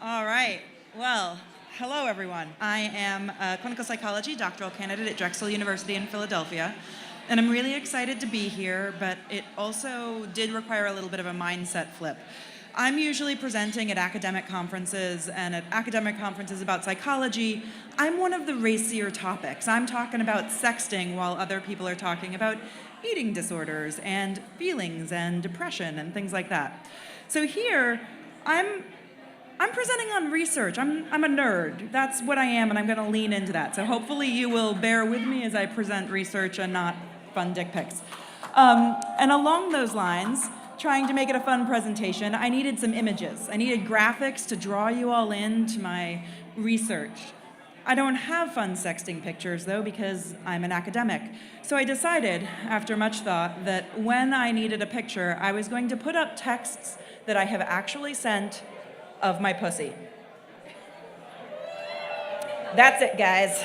All right. Well, hello, everyone. I am a clinical psychology doctoral candidate at Drexel University in Philadelphia, and I'm really excited to be here, but it also did require a little bit of a mindset flip. I'm usually presenting at academic conferences, and at academic conferences about psychology, I'm one of the racier topics. I'm talking about sexting while other people are talking about eating disorders and feelings and depression and things like that. So here, I'm presenting on research. I'm a nerd. That's what I am, and I'm going to lean into that. So hopefully you will bear with me as I present research and not fun dick pics. And along those lines, trying to make it a fun presentation, I needed some images. I needed graphics to draw you all into my research. I don't have fun sexting pictures, though, because I'm an academic. So I decided, after much thought, that when I needed a picture, I was going to put up texts that I have actually sent of my pussy. That's it, guys.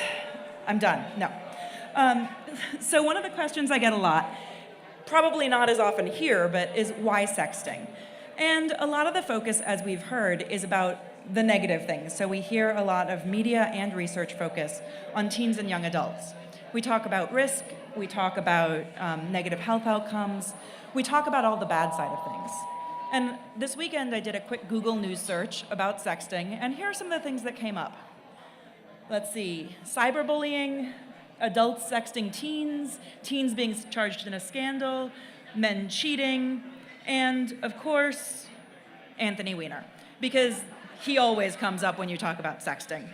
I'm done. No. So one of the questions I get a lot, probably not as often here, but is why sexting? And a lot of the focus, as we've heard, is about the negative things. So we hear a lot of media and research focus on teens and young adults. We talk about risk, we talk about negative health outcomes, we talk about all the bad side of things. And this weekend I did a quick Google News search about sexting, and here are some of the things that came up. Let's see, cyberbullying, adults sexting teens, teens being charged in a scandal, men cheating, and of course, Anthony Weiner, because he always comes up when you talk about sexting.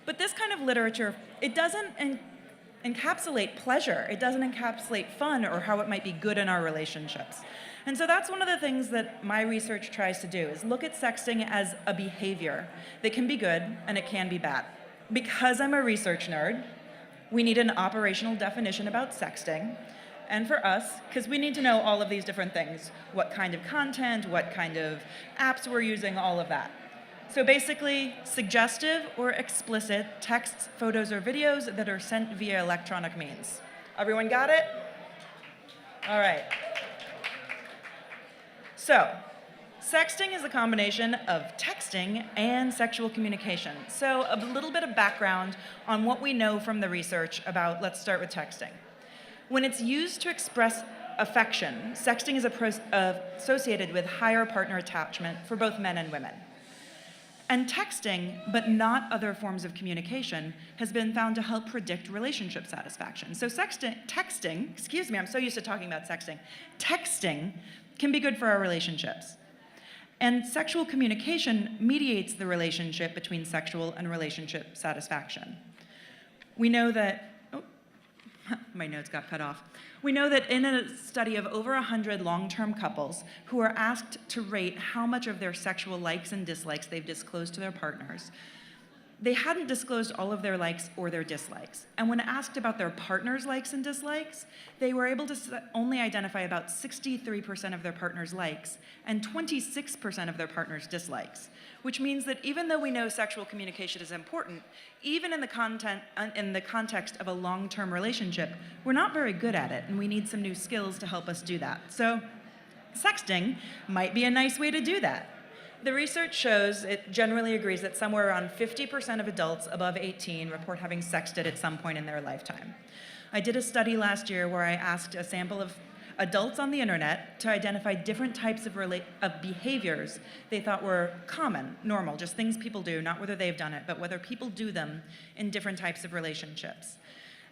But this kind of literature, it doesn't encapsulate pleasure. It doesn't encapsulate fun or how it might be good in our relationships. And so that's one of the things that my research tries to do, is look at sexting as a behavior that can be good and it can be bad. Because I'm a research nerd, we need an operational definition about sexting. And for us, because we need to know all of these different things, what kind of content, what kind of apps we're using, all of that. So basically, suggestive or explicit texts, photos, or videos that are sent via electronic means. Everyone got it? All right. So, sexting is a combination of texting and sexual communication. So a little bit of background on what we know from the research about, let's start with texting. When it's used to express affection, sexting is associated with higher partner attachment for both men and women. And texting, but not other forms of communication, has been found to help predict relationship satisfaction. So texting, excuse me, I'm so used to talking about sexting. Texting can be good for our relationships. And sexual communication mediates the relationship between sexual and relationship satisfaction. We know that, my notes got cut off. We know that in a study of over 100 long-term couples who were asked to rate how much of their sexual likes and dislikes they've disclosed to their partners, they hadn't disclosed all of their likes or their dislikes. And when asked about their partner's likes and dislikes, they were able to only identify about 63% of their partner's likes and 26% of their partner's dislikes, which means that even though we know sexual communication is important, even in the context of a long-term relationship, we're not very good at it, and we need some new skills to help us do that. So sexting might be a nice way to do that. The research shows, it generally agrees that somewhere around 50% of adults above 18 report having sexted at some point in their lifetime. I did a study last year where I asked a sample of adults on the internet to identify different types of behaviors they thought were common, normal, just things people do, not whether they've done it, but whether people do them in different types of relationships.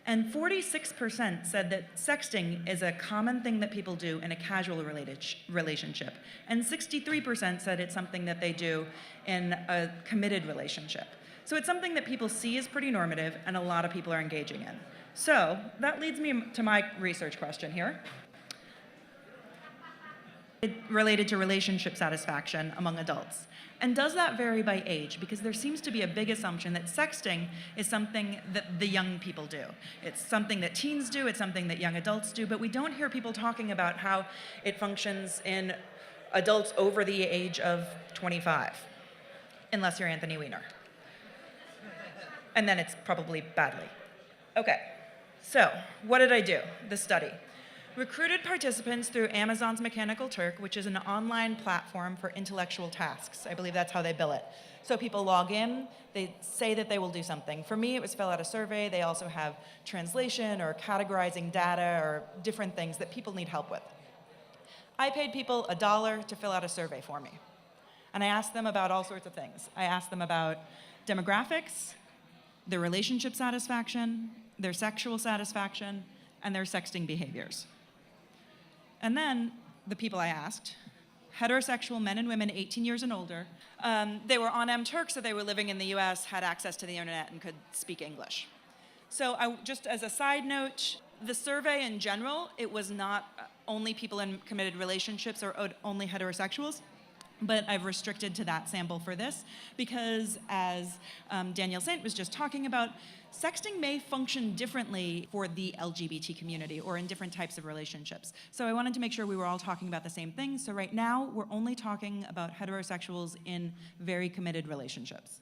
And 46% said that sexting is a common thing that people do in a casual relationship. And 63% said it's something that they do in a committed relationship. So it's something that people see as pretty normative and a lot of people are engaging in. So that leads me to my research question here. Related to relationship satisfaction among adults. And does that vary by age? Because there seems to be a big assumption that sexting is something that the young people do. It's something that teens do, it's something that young adults do, but we don't hear people talking about how it functions in adults over the age of 25, unless you're Anthony Weiner. And then it's probably badly. Okay, so what did I do? The study. Recruited participants through Amazon's Mechanical Turk, which is an online platform for intellectual tasks. I believe that's how they bill it. So people log in, they say that they will do something. For me, it was fill out a survey. They also have translation or categorizing data or different things that people need help with. I paid people $1 to fill out a survey for me. And I asked them about all sorts of things. I asked them about demographics, their relationship satisfaction, their sexual satisfaction, and their sexting behaviors. And then the people I asked, heterosexual men and women 18 years and older, they were on M-Turk, so they were living in the US, had access to the internet, and could speak English. So just as a side note, the survey in general, it was not only people in committed relationships or only heterosexuals, but I've restricted to that sample for this because, as Danielle Saint was just talking about, sexting may function differently for the LGBT community or in different types of relationships. So I wanted to make sure we were all talking about the same thing. So right now, we're only talking about heterosexuals in very committed relationships.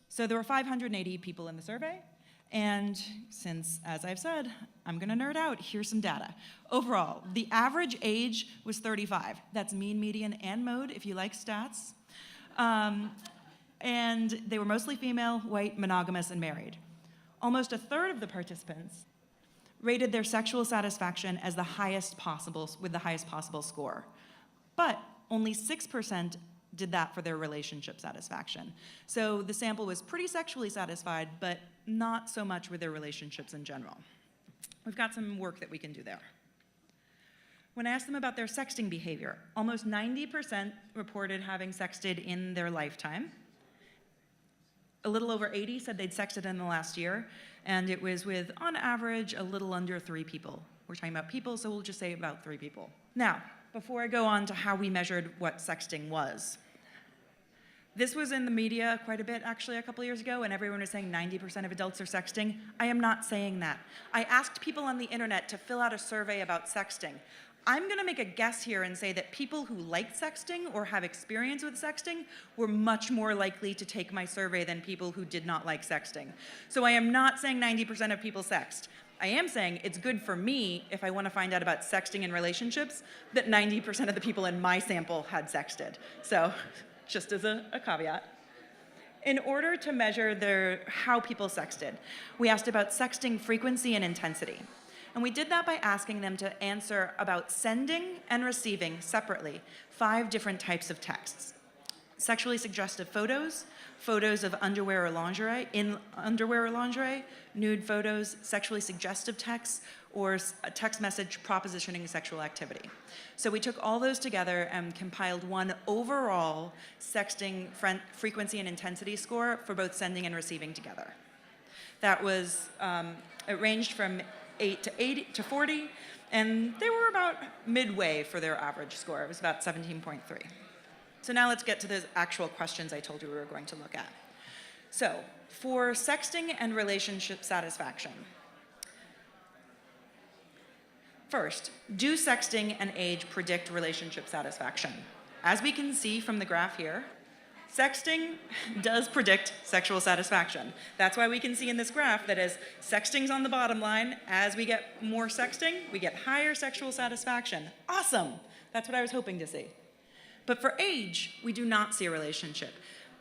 So there were 580 people in the survey. And since, as I've said, I'm gonna nerd out, here's some data. Overall, the average age was 35. That's mean, median, and mode, if you like stats. And they were mostly female, white, monogamous, and married. Almost a third of the participants rated their sexual satisfaction as the highest possible, with the highest possible score. But only 6% did that for their relationship satisfaction. So the sample was pretty sexually satisfied, but not so much with their relationships in general. We've got some work that we can do there. When I asked them about their sexting behavior, almost 90% reported having sexted in their lifetime. A little over 80 said they'd sexted in the last year, and it was with, on average, a little under 3 people. We're talking about people, so we'll just say about 3 people. Now, before I go on to how we measured what sexting was, this was in the media quite a bit, actually, a couple years ago, and everyone was saying 90% of adults are sexting. I am not saying that. I asked people on the internet to fill out a survey about sexting. I'm gonna make a guess here and say that people who like sexting or have experience with sexting were much more likely to take my survey than people who did not like sexting. So I am not saying 90% of people sext. I am saying it's good for me, if I want to find out about sexting in relationships, that 90% of the people in my sample had sexted. So just as a caveat. In order to measure how people sexted, we asked about sexting frequency and intensity. And we did that by asking them to answer about sending and receiving separately 5 different types of texts. Sexually suggestive photos, photos of underwear or lingerie, in underwear or lingerie, nude photos, sexually suggestive texts, or a text message propositioning sexual activity. So we took all those together and compiled one overall sexting frequency and intensity score for both sending and receiving together. That was, it ranged from 8 to 40, and they were about midway for their average score. It was about 17.3. So now let's get to the actual questions I told you we were going to look at. So for sexting and relationship satisfaction, first, do sexting and age predict relationship satisfaction? As we can see from the graph here, sexting does predict sexual satisfaction. That's why we can see in this graph that as sexting's on the bottom line, as we get more sexting, we get higher sexual satisfaction. Awesome! That's what I was hoping to see. But for age, we do not see a relationship.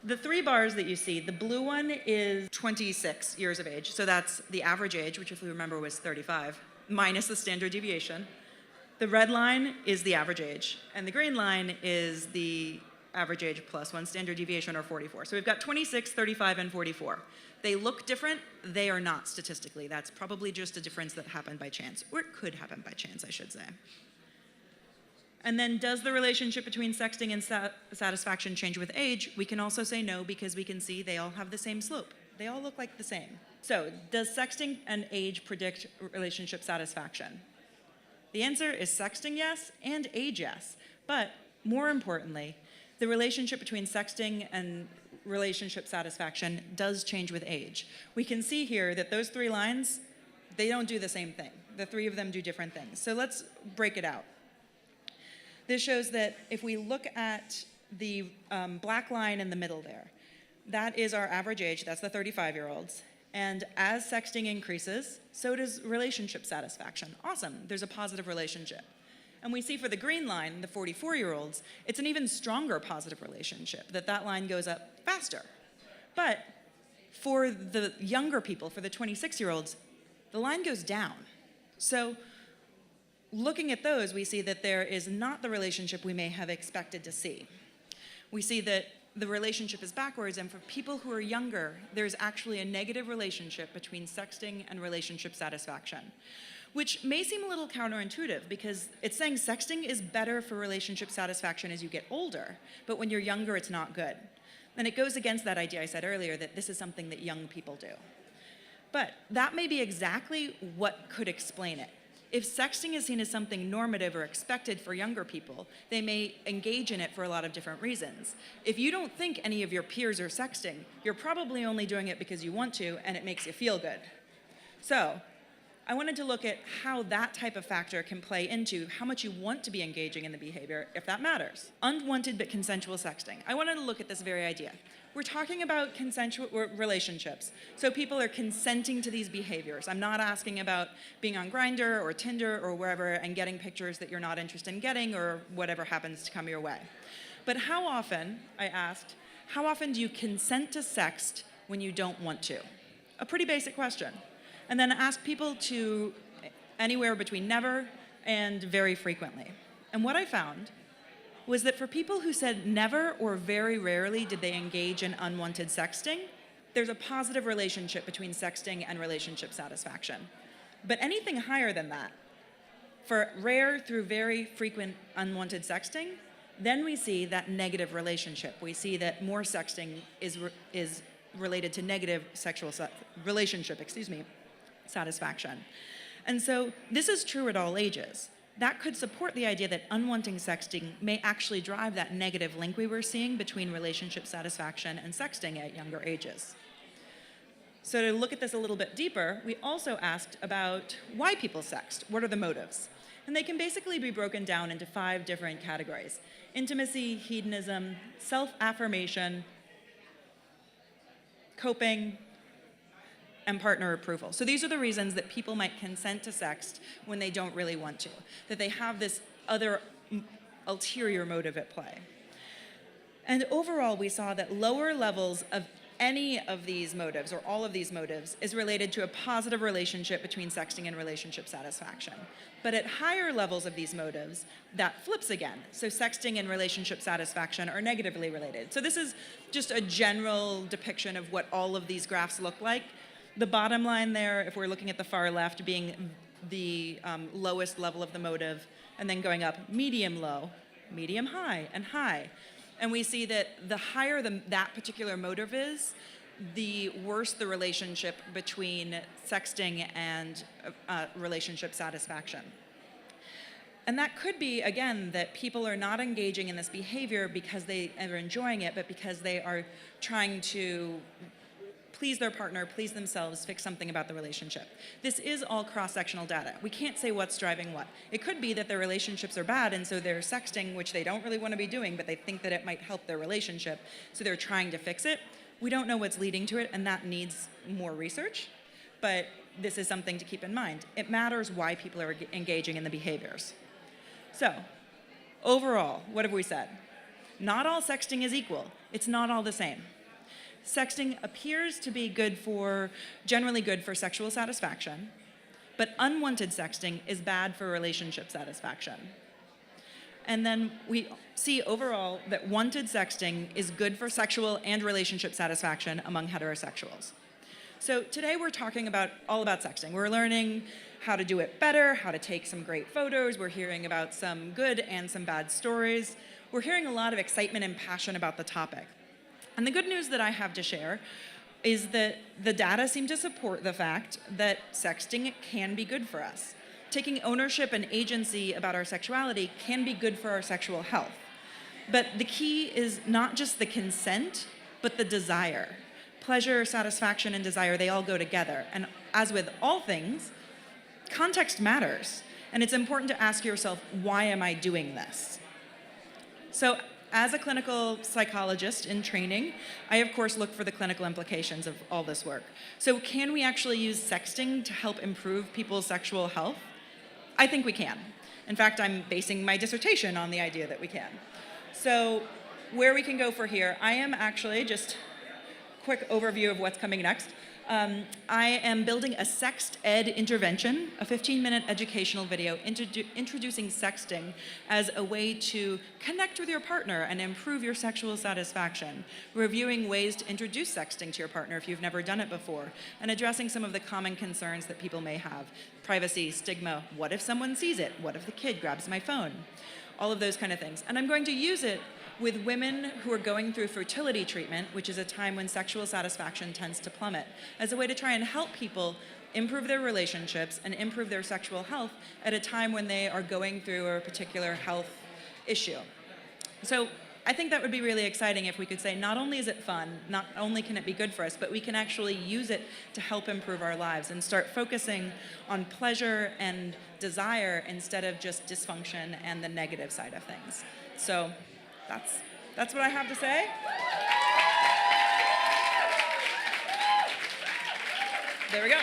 The 3 bars that you see, the blue one is 26 years of age, so that's the average age, which if we remember was 35, minus the standard deviation. The red line is the average age, and the green line is the average age plus 1 standard deviation, or 44. So we've got 26, 35, and 44. They look different. They are not statistically. That's probably just a difference that happened by chance, or it could happen by chance, I should say. And then does the relationship between sexting and satisfaction change with age? We can also say no, because we can see they all have the same slope. They all look like the same. So does sexting and age predict relationship satisfaction? The answer is sexting yes and age yes. But more importantly, the relationship between sexting and relationship satisfaction does change with age. We can see here that those 3 lines, they don't do the same thing. The 3 of them do different things. So let's break it out. This shows that if we look at the black line in the middle there, that is our average age, that's the 35-year-olds. And as sexting increases, so does relationship satisfaction. Awesome, there's a positive relationship. And we see for the green line, the 44-year-olds, it's an even stronger positive relationship, that line goes up faster. But for the younger people, for the 26-year-olds, the line goes down. So looking at those, we see that there is not the relationship we may have expected to see. We see that the relationship is backwards, and for people who are younger, there's actually a negative relationship between sexting and relationship satisfaction, which may seem a little counterintuitive because it's saying sexting is better for relationship satisfaction as you get older, but when you're younger, it's not good. And it goes against that idea I said earlier that this is something that young people do. But that may be exactly what could explain it. If sexting is seen as something normative or expected for younger people, they may engage in it for a lot of different reasons. If you don't think any of your peers are sexting, you're probably only doing it because you want to and it makes you feel good. So I wanted to look at how that type of factor can play into how much you want to be engaging in the behavior, if that matters. Unwanted but consensual sexting. I wanted to look at this very idea. We're talking about consensual relationships. So people are consenting to these behaviors. I'm not asking about being on Grindr or Tinder or wherever and getting pictures that you're not interested in getting or whatever happens to come your way. But how often, I asked, how often do you consent to sext when you don't want to? A pretty basic question. And then ask people to anywhere between never and very frequently. And what I found was that for people who said never or very rarely did they engage in unwanted sexting, there's a positive relationship between sexting and relationship satisfaction. But anything higher than that, for rare through very frequent unwanted sexting, then we see that negative relationship. We see that more sexting is related to negative sexual relationship, satisfaction. And so this is true at all ages. That could support the idea that unwanted sexting may actually drive that negative link we were seeing between relationship satisfaction and sexting at younger ages. So to look at this a little bit deeper, we also asked about why people sext. What are the motives? And they can basically be broken down into 5 different categories: intimacy, hedonism, self-affirmation, coping, and partner approval. So these are the reasons that people might consent to sext when they don't really want to, that they have this other ulterior motive at play. And overall, we saw that lower levels of any of these motives, or all of these motives, is related to a positive relationship between sexting and relationship satisfaction. But at higher levels of these motives, that flips again. So sexting and relationship satisfaction are negatively related. So this is just a general depiction of what all of these graphs look like. The bottom line there, if we're looking at the far left, being the lowest level of the motive, and then going up medium low, medium high, and high. And we see that the higher that particular motive is, the worse the relationship between sexting and relationship satisfaction. And that could be, again, that people are not engaging in this behavior because they are enjoying it, but because they are trying to please their partner, please themselves, fix something about the relationship. This is all cross-sectional data. We can't say what's driving what. It could be that their relationships are bad, and so they're sexting, which they don't really want to be doing, but they think that it might help their relationship, so they're trying to fix it. We don't know what's leading to it, and that needs more research, but this is something to keep in mind. It matters why people are engaging in the behaviors. So, overall, what have we said? Not all sexting is equal. It's not all the same. Sexting appears to be generally good for sexual satisfaction, but unwanted sexting is bad for relationship satisfaction. And then we see overall that wanted sexting is good for sexual and relationship satisfaction among heterosexuals. So today we're talking all about sexting. We're learning how to do it better, how to take some great photos. We're hearing about some good and some bad stories. We're hearing a lot of excitement and passion about the topic. And the good news that I have to share is that the data seem to support the fact that sexting can be good for us. Taking ownership and agency about our sexuality can be good for our sexual health. But the key is not just the consent, but the desire. Pleasure, satisfaction, and desire, they all go together. And as with all things, context matters. And it's important to ask yourself, why am I doing this? So as a clinical psychologist in training, I of course look for the clinical implications of all this work. So can we actually use sexting to help improve people's sexual health? I think we can. In fact, I'm basing my dissertation on the idea that we can. So where we can go for here, I am actually, just quick overview of what's coming next. I am building a sext ed intervention, a 15-minute educational video introducing sexting as a way to connect with your partner and improve your sexual satisfaction, reviewing ways to introduce sexting to your partner if you've never done it before, and addressing some of the common concerns that people may have. Privacy, stigma, what if someone sees it? What if the kid grabs my phone? All of those kind of things. And I'm going to use it with women who are going through fertility treatment, which is a time when sexual satisfaction tends to plummet, as a way to try and help people improve their relationships and improve their sexual health at a time when they are going through a particular health issue. So I think that would be really exciting if we could say not only is it fun, not only can it be good for us, but we can actually use it to help improve our lives and start focusing on pleasure and desire instead of just dysfunction and the negative side of things. So that's what I have to say. There we go.